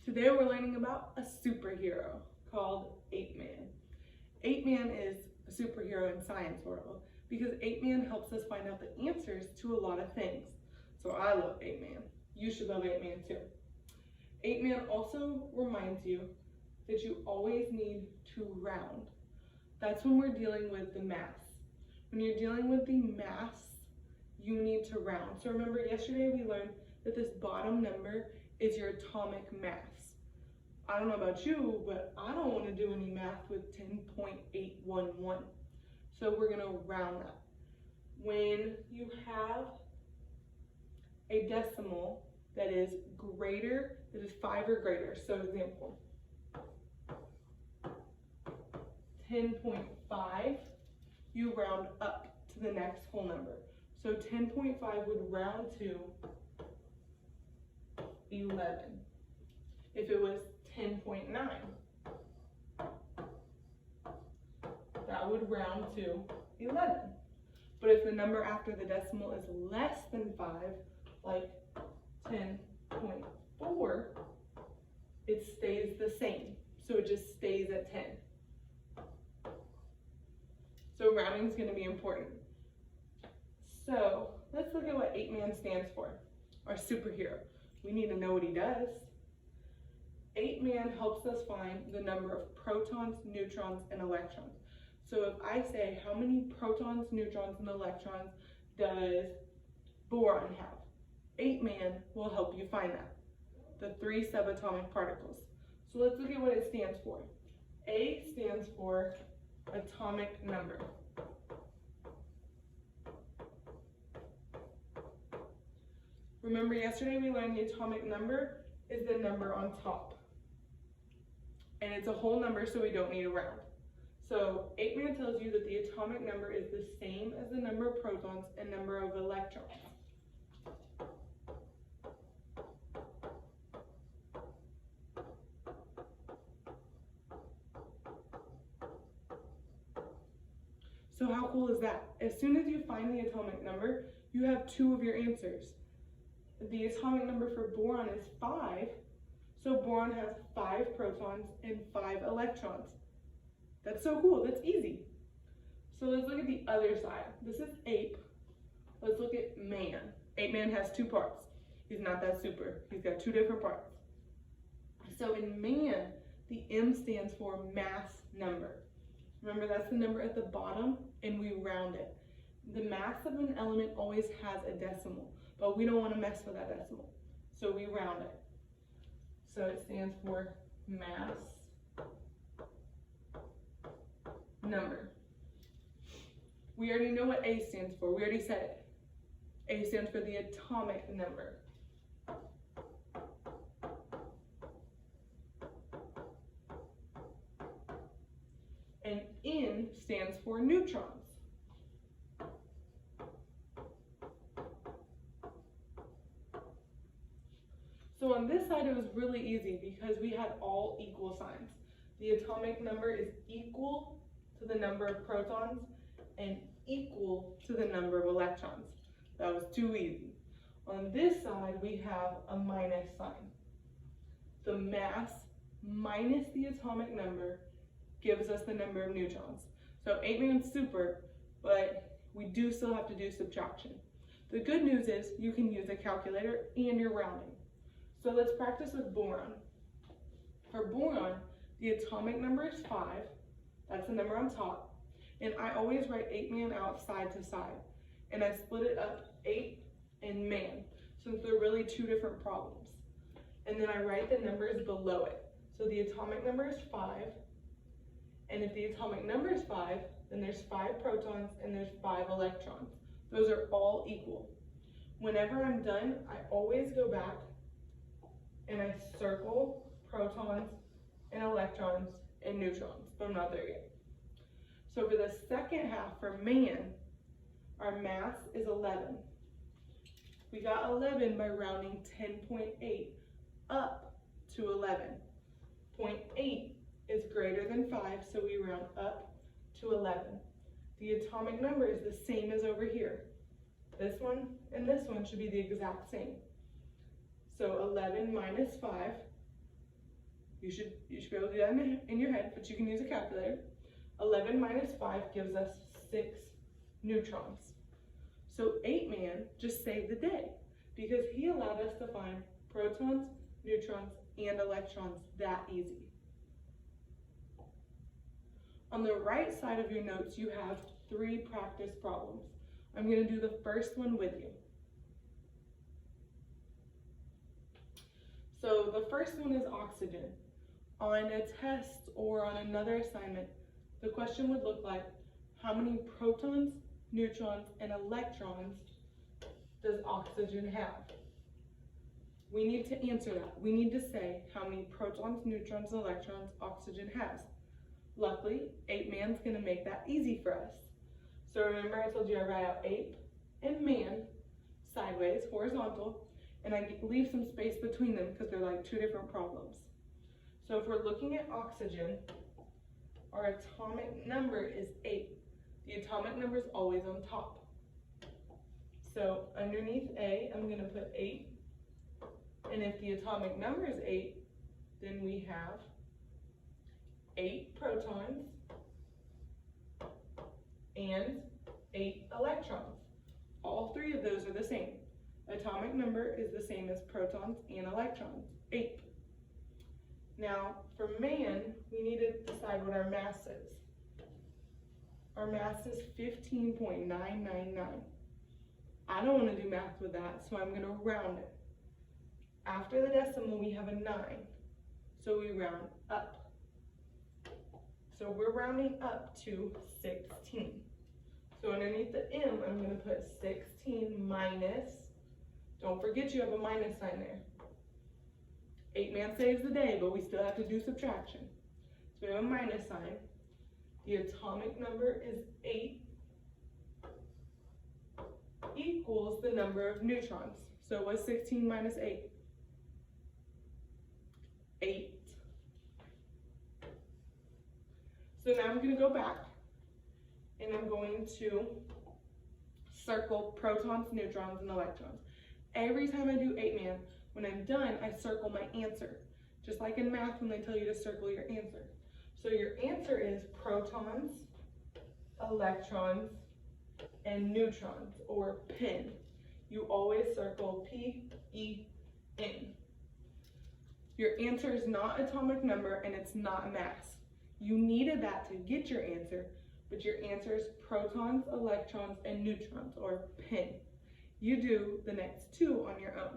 Today we're learning about a superhero called Ape Man. Ape Man is a superhero in science world because Ape Man helps us find out the answers to a lot of things. So I love Ape Man. You should love Ape Man too. Ape Man also reminds you that you always need to round. That's when we're dealing with the mass. When you're dealing with the mass, you need to round. So remember yesterday we learned that this bottom number is your atomic mass. I don't know about you, but I don't want to do any math with 10.811. So we're gonna round that. When you have a decimal that is greater, that is 5 or greater, so example, 10.5, you round up to the next whole number. So 10.5 would round to 11. If it was 10.9, that would round to 11. But if the number after the decimal is less than 5, like 10.4, it stays the same. So it just stays at 10. So rounding is going to be important. So let's look at what Ape Man stands for, our superhero. We need to know what he does. Ape Man helps us find the number of protons, neutrons, and electrons. So if I say how many protons, neutrons, and electrons does boron have, Ape Man will help you find that, the 3 subatomic particles. So let's look at what it stands for. A stands for atomic number. Remember yesterday we learned the atomic number is the number on top. And it's a whole number, so we don't need a round. So Ape Man tells you that the atomic number is the same as the number of protons and number of electrons. So how cool is that? As soon as you find the atomic number, you have 2 of your answers. The atomic number for boron is 5, so boron has 5 protons and 5 electrons. That's so cool, that's easy. So let's look at the other side. This is ape. Let's look at man. Ape Man has 2 parts. He's not that super. He's got 2 different parts. So in man, the M stands for mass number. Remember, that's the number at the bottom, and we round it. The mass of an element always has a decimal, but we don't want to mess with that decimal, so we round it. So it stands for mass number. We already know what A stands for. We already said it. A stands for the atomic number. And N stands for neutrons. So on this side, it was really easy because we had all equal signs. The atomic number is equal to the number of protons and equal to the number of electrons. That was too easy. On this side, we have a minus sign. The mass minus the atomic number gives us the number of neutrons. So Ape Man's super, but we do still have to do subtraction. The good news is you can use a calculator and you're rounding. So let's practice with boron. For boron, the atomic number is 5. That's the number on top. And I always write Ape Man out side to side. And I split it up ape and man, since they're really 2 different problems. And then I write the numbers below it. So the atomic number is 5. And if the atomic number is 5, then there's 5 protons and there's 5 electrons. Those are all equal. Whenever I'm done, I always go back and I circle protons and electrons and neutrons, but I'm not there yet. So for the second half, for man, our mass is 11. We got 11 by rounding 10.8 up to 11. 0.8 is greater than 5, so we round up to 11. The atomic number is the same as over here. This one and this one should be the exact same. So 11 minus 5 You should be able to do that in your head, but you can use a calculator. 11 minus 5 gives us 6 neutrons. So Ape Man just saved the day because he allowed us to find protons, neutrons, and electrons that easy. On the right side of your notes, you have 3 practice problems. I'm going to do the first one with you. So the first one is oxygen. On a test or on another assignment, the question would look like, how many protons, neutrons, and electrons does oxygen have? We need to answer that. We need to say how many protons, neutrons, and electrons oxygen has. Luckily, Ape Man's going to make that easy for us. So remember I told you I write out ape and man sideways, horizontal, and I leave some space between them because they're like 2 different problems. So if we're looking at oxygen, our atomic number is 8. The atomic number is always on top. So underneath A, I'm going to put 8. And if the atomic number is 8, then we have 8 protons and 8 electrons. All 3 of those are the same. Atomic number is the same as protons and electrons, 8. Now, for man, we need to decide what our mass is. Our mass is 15.999. I don't want to do math with that, so I'm going to round it. After the decimal, we have a 9, so we round up. So we're rounding up to 16. So underneath the M, I'm going to put 16 minus, don't forget you have a minus sign there. Ape Man saves the day, but we still have to do subtraction. So we have a minus sign. The atomic number is 8 equals the number of neutrons. So what's 16 minus 8? 8. So now I'm going to go back and I'm going to circle protons, neutrons, and electrons. Every time I do Ape Man, when I'm done, I circle my answer. Just like in math when they tell you to circle your answer. So your answer is protons, electrons, and neutrons, or PEN. You always circle P-E-N. Your answer is not atomic number and it's not mass. You needed that to get your answer, but your answer is protons, electrons, and neutrons, or PEN. You do the next 2 on your own.